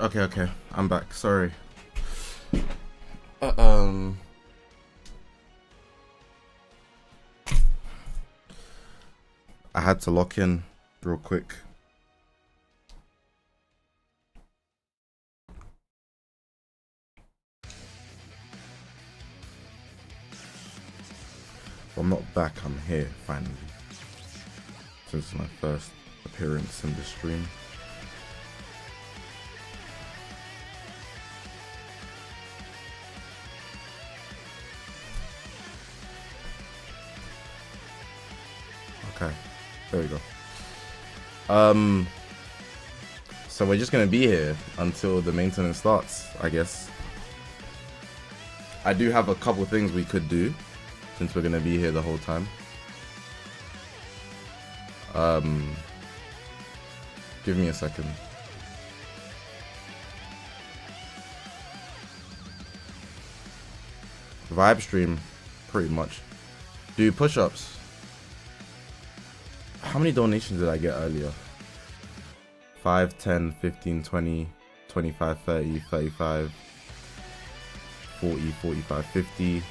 Okay. I'm back. Sorry. I had to lock in real quick. I'm not back, I'm here finally. Since my first appearance in the stream. Okay, there we go. So we're just gonna be here until the maintenance starts, I guess. I do have a couple things we could do since we're gonna be here the whole time. Give me a second. Vibe stream, pretty much. Do push-ups. How many donations did I get earlier? 5, 10, 15, 20, 25, 30, 35, 40, 45, 50.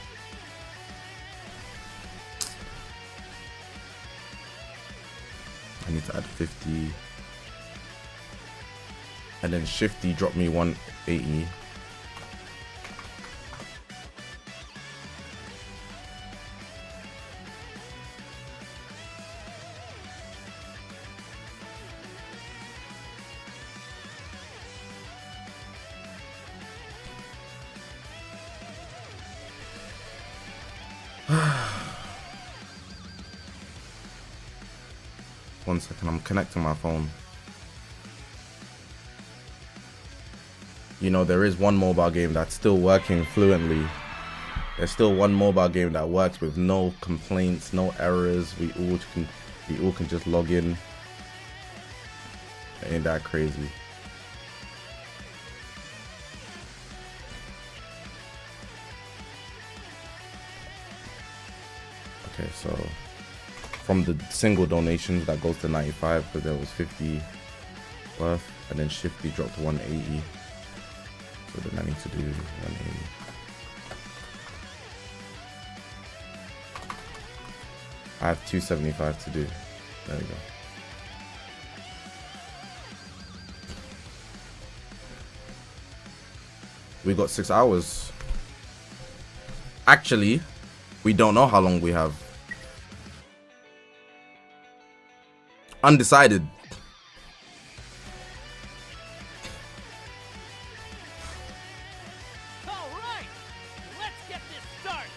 I need to add 50. And then Shifty dropped me 180. One second, I'm connecting my phone. You know, there is one mobile game that's still working fluently. There's still one mobile game that works with no complaints, no errors. We all can just log in. Ain't that crazy? Okay, so from the single donations that goes to 95, but there was 50 worth, and then Shifty dropped to 180. So then I need to do 180. I have 275 to do. There we go. We got 6 hours. Actually, we don't know how long we have. Undecided. All right, let's get this started.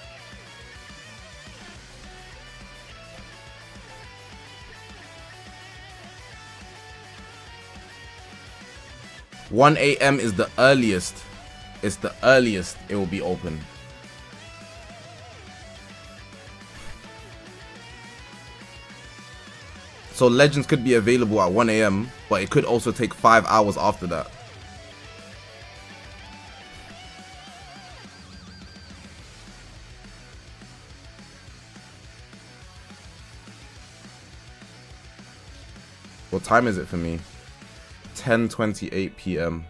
1 a.m. is the earliest. It's the earliest it will be open. So Legends could be available at 1 a.m., but it could also take 5 hours after that. What time is it for me? 10:28 p.m.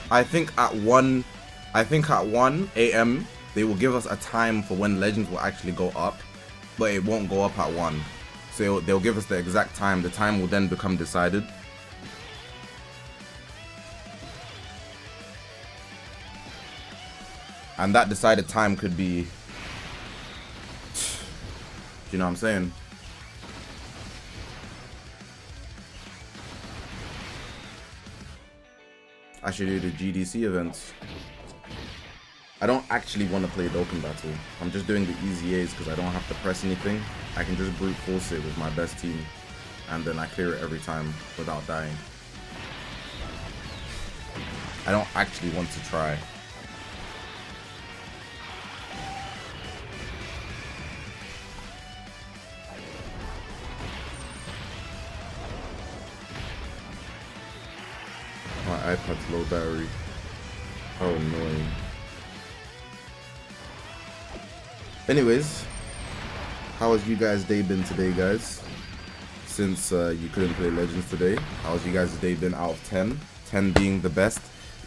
I think at 1 a.m. they will give us a time for when Legends will actually go up, but it won't go up at 1. So they'll give us the exact time. The time will then become decided. And that decided time could be... Do you know what I'm saying? I should do the GDC events. I don't actually want to play Dokkan Battle. I'm just doing the easy A's because I don't have to press anything. I can just brute force it with my best team. And then I clear it every time without dying. I don't actually want to try. Low battery. How annoying. Anyways, how has you guys' day been today, guys? Since you couldn't play Legends today, how's you guys' day been out of 10? 10 being the best,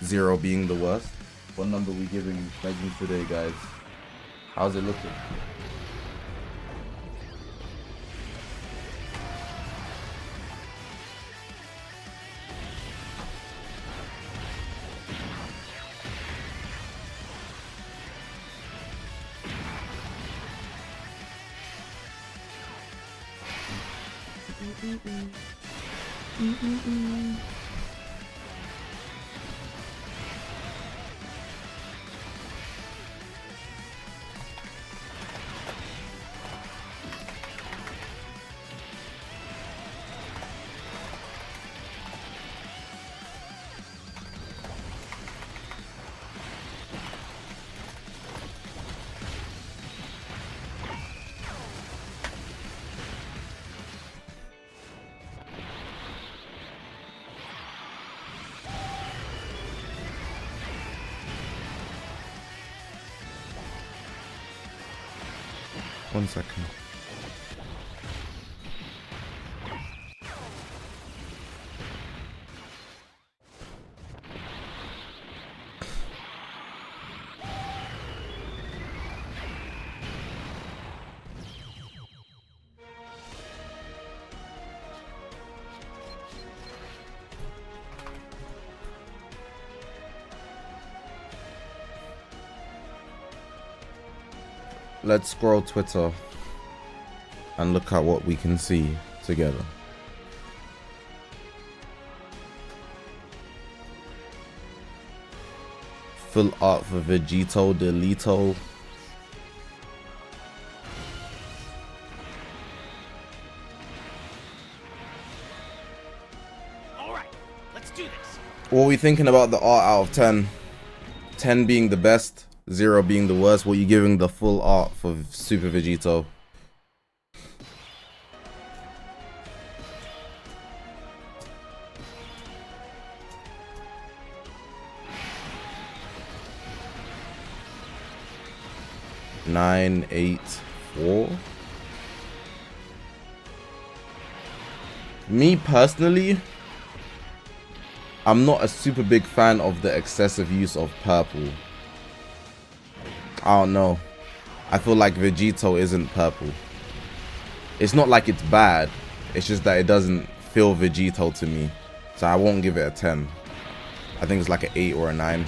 0 being the worst. What number we giving Legends today, guys? How's it looking? One second. Let's scroll Twitter and look at what we can see together. Full art for Vegito, Delito. Alright, let's do this. What are we thinking about the art out of 10? 10 being the best, 0 being the worst. What are you giving the full art for Super Vegito? Nine, 8, 4. Me personally, I'm not a super big fan of the excessive use of purple. I don't know. I feel like Vegito isn't purple. It's not like it's bad. It's just that it doesn't feel Vegito to me. So I won't give it a 10. I think it's like an 8 or a 9.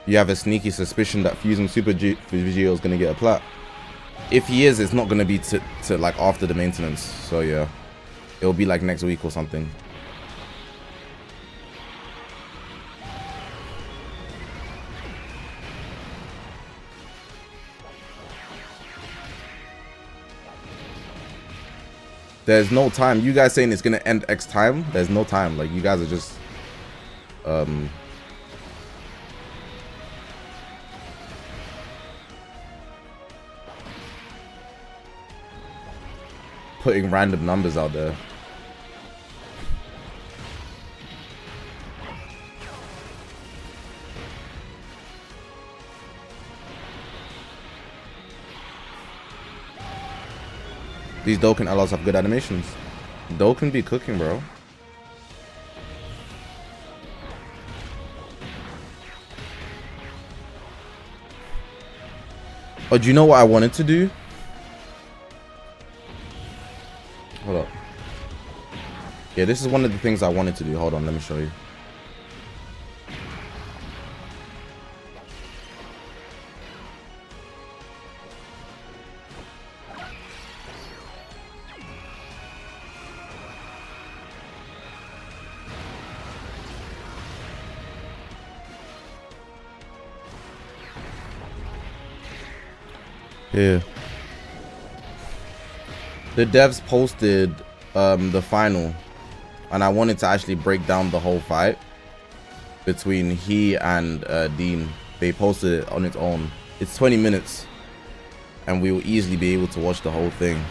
You have a sneaky suspicion that fusing Super Vegito is going to get a plat. If he is, it's not going to be to like after the maintenance. So yeah, it'll be like next week or something. There's no time. You guys saying it's going to end X time? There's no time. Like, you guys are just putting random numbers out there. These Dokkan allies have good animations. Dokkan be cooking, bro. Oh, do you know what I wanted to do? Hold up. Yeah, this is one of the things I wanted to do. Hold on, let me show you. Yeah. The devs posted the final, and I wanted to actually break down the whole fight between he and Dean. They posted it on its own. It's 20 minutes, and we will easily be able to watch the whole thing.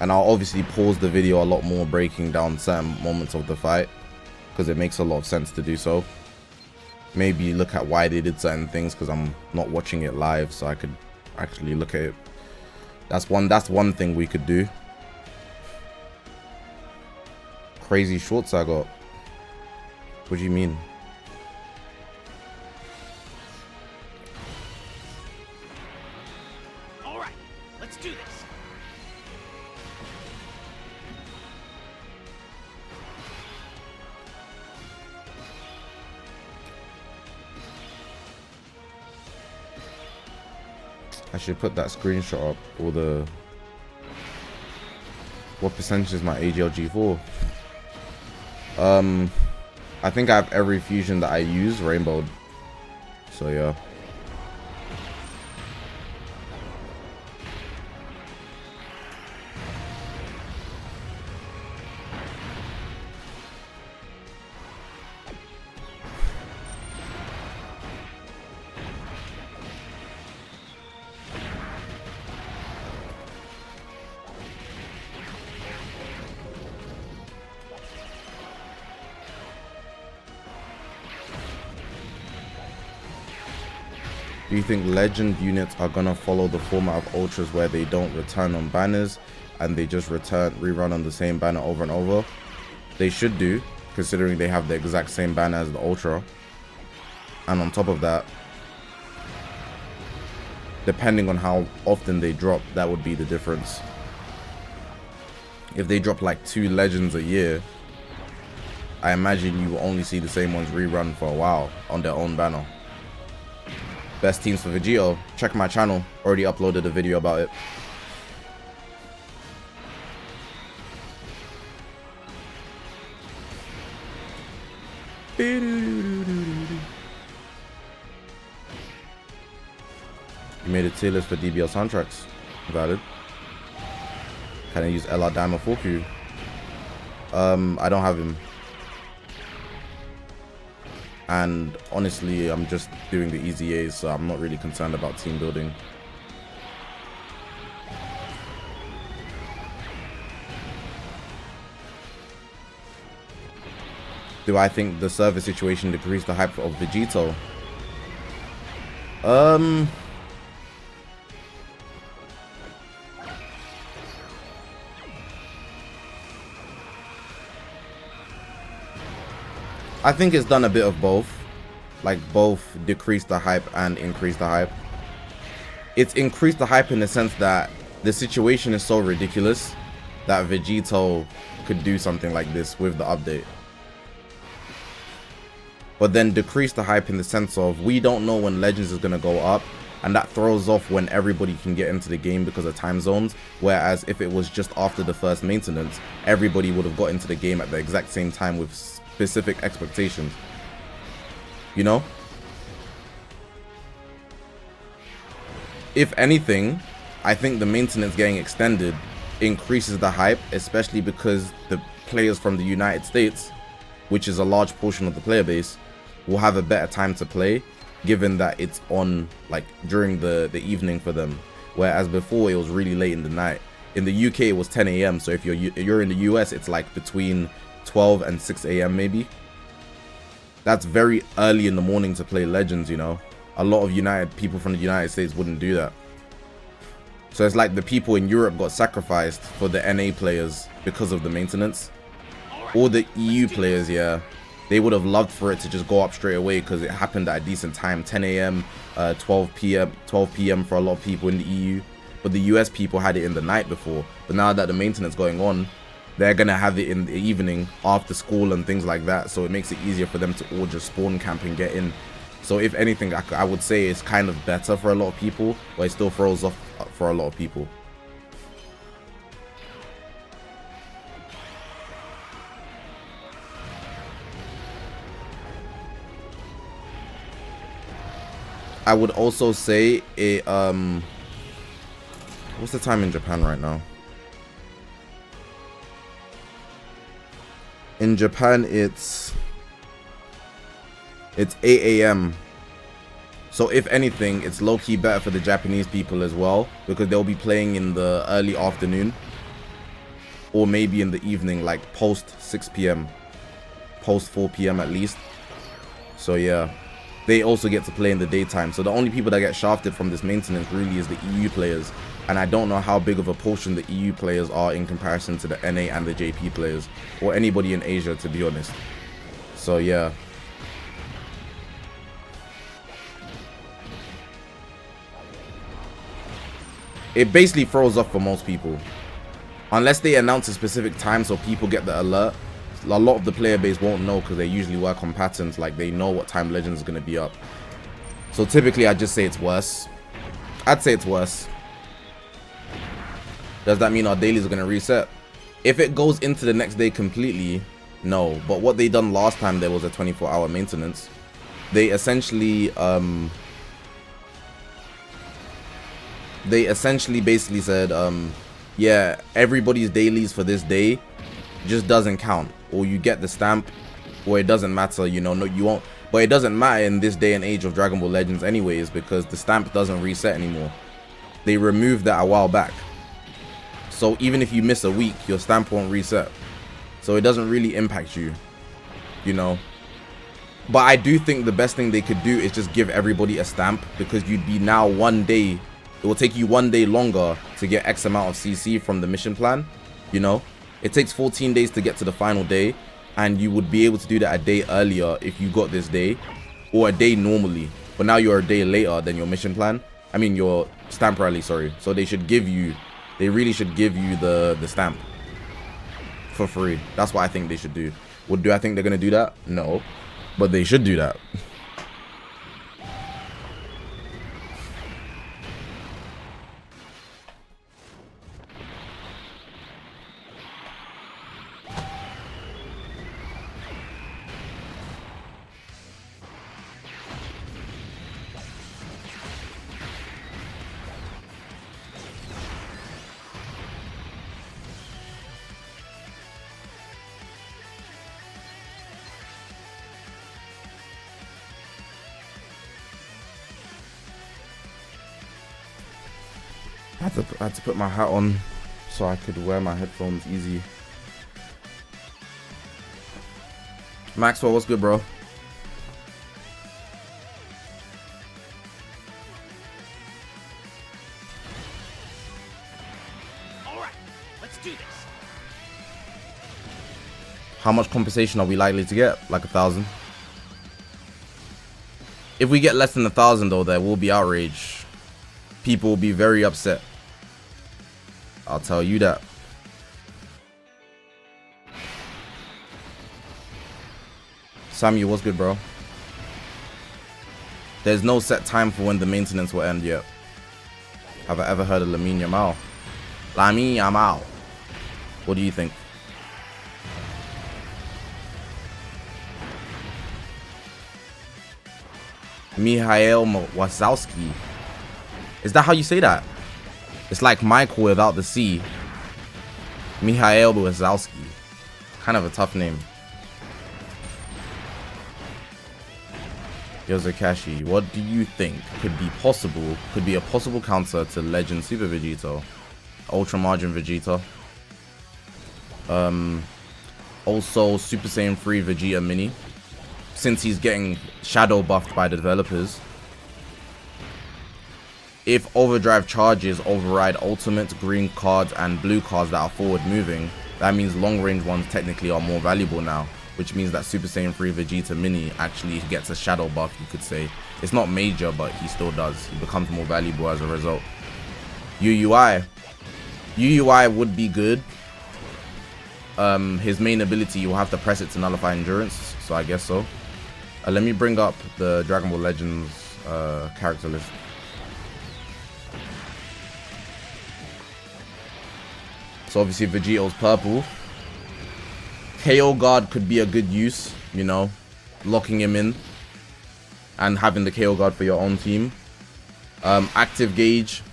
And I'll obviously pause the video a lot more, breaking down certain moments of the fight, because it makes a lot of sense to do so. Maybe look at why they did certain things, because I'm not watching it live, so I could actually look at it. That's one thing we could do. Crazy shorts I got. What do you mean? All right, let's do this. I should put that screenshot up, or the... What percentage is my AGLG for? I think I have every fusion that I use rainbowed. So yeah. Do you think legend units are gonna follow the format of ultras where they don't return on banners and they just rerun on the same banner over and over? They should do, considering they have the exact same banner as the ultra. And on top of that, depending on how often they drop, that would be the difference. If they drop like 2 legends a year, I imagine you will only see the same ones rerun for a while on their own banner. Best teams for Vegito, check my channel, already uploaded a video about it. You made a tier list for DBL soundtracks. Valid. Can I use LR Diamond for you? I don't have him. And honestly, I'm just doing the easy A's, so I'm not really concerned about team building. Do I think the server situation decreased the hype of Vegito? I think it's done a bit of both. Like, both decrease the hype and increase the hype. It's increased the hype in the sense that the situation is so ridiculous that Vegito could do something like this with the update. But then decrease the hype in the sense of we don't know when Legends is going to go up, and that throws off when everybody can get into the game because of time zones. Whereas if it was just after the first maintenance, everybody would have got into the game at the exact same time with specific expectations, you know? If anything, I think the maintenance getting extended increases the hype, especially because the players from the United States, which is a large portion of the player base, will have a better time to play, given that it's on like during the evening for them, whereas before it was really late in the night. In the UK it was 10 AM, so if you're in the US, it's like between 12 and 6 AM maybe. That's very early in the morning to play Legends, you know. A lot of people from the United States wouldn't do that. So it's like the people in Europe got sacrificed for the NA players because of the maintenance. Or the EU players, yeah. They would have loved for it to just go up straight away because it happened at a decent time, 10 AM, 12 PM for a lot of people in the EU. But the US people had it in the night before. But now that the maintenance going on, they're going to have it in the evening after school and things like that. So it makes it easier for them to all just spawn camp and get in. So if anything, I would say it's kind of better for a lot of people, but it still throws off for a lot of people. I would also say it What's the time in Japan right now? In Japan, it's 8 a.m. So if anything, it's low-key better for the Japanese people as well, because they'll be playing in the early afternoon or maybe in the evening, like post 6 p.m, post 4 p.m. at least. So yeah, they also get to play in the daytime. So the only people that get shafted from this maintenance really is the EU players, and I don't know how big of a portion the EU players are in comparison to the NA and the JP players, or anybody in Asia, to be honest. So yeah. It basically throws off for most people. Unless they announce a specific time so people get the alert, a lot of the player base won't know because they usually work on patterns, like they know what time Legends is going to be up. So typically I'd just say it's worse. I'd say it's worse. Does that mean our dailies are going to reset? If it goes into the next day completely, no. But what they done last time, there was a 24-hour maintenance. They essentially basically said, yeah, everybody's dailies for this day just doesn't count, or you get the stamp, or it doesn't matter, you know, no, you won't. But it doesn't matter in this day and age of Dragon Ball Legends anyways, because the stamp doesn't reset anymore. They removed that a while back. So even if you miss a week, your stamp won't reset. So it doesn't really impact you, you know. But I do think the best thing they could do is just give everybody a stamp, because you'd be now 1 day. It will take you 1 day longer to get X amount of CC from the mission plan, you know. It takes 14 days to get to the final day, and you would be able to do that a day earlier if you got this day, or a day normally. But now you're a day later than your mission plan. I mean your stamp rally, sorry. So they should give you, they really should give you the stamp for free. That's what I think they should do. Do I think they're gonna do that? No, but they should do that. I had to put my hat on so I could wear my headphones easy. Maxwell, what's good, bro? Alright, let's do this. How much compensation are we likely to get? Like 1,000. If we get less than 1,000 though, there will be outrage. People will be very upset. I'll tell you that. Samuel, what's good, bro? There's no set time for when the maintenance will end yet. Have I ever heard of Lamine Yamal? Lamine Yamal. What do you think? Mihail Wazowski. Is that how you say that? It's like Michael without the C. Mihail Wazowski. Kind of a tough name. Yo, Zakashi, what do you think could be a possible counter to Legend Super Vegito? Ultra Margin Vegeta. Also Super Saiyan 3 Vegeta Mini, since he's getting shadow buffed by the developers. If overdrive charges override ultimate, green cards and blue cards that are forward moving, that means long range ones technically are more valuable now, which means that Super Saiyan 3 Vegeta Mini actually gets a shadow buff, you could say. It's not major, but he still does. He becomes more valuable as a result. UUI would be good. His main ability, you'll have to press it to nullify endurance, so I guess so. Let me bring up the Dragon Ball Legends character list. So obviously Vegito's purple. KO guard could be a good use, you know, locking him in and having the KO guard for your own team. Active gauge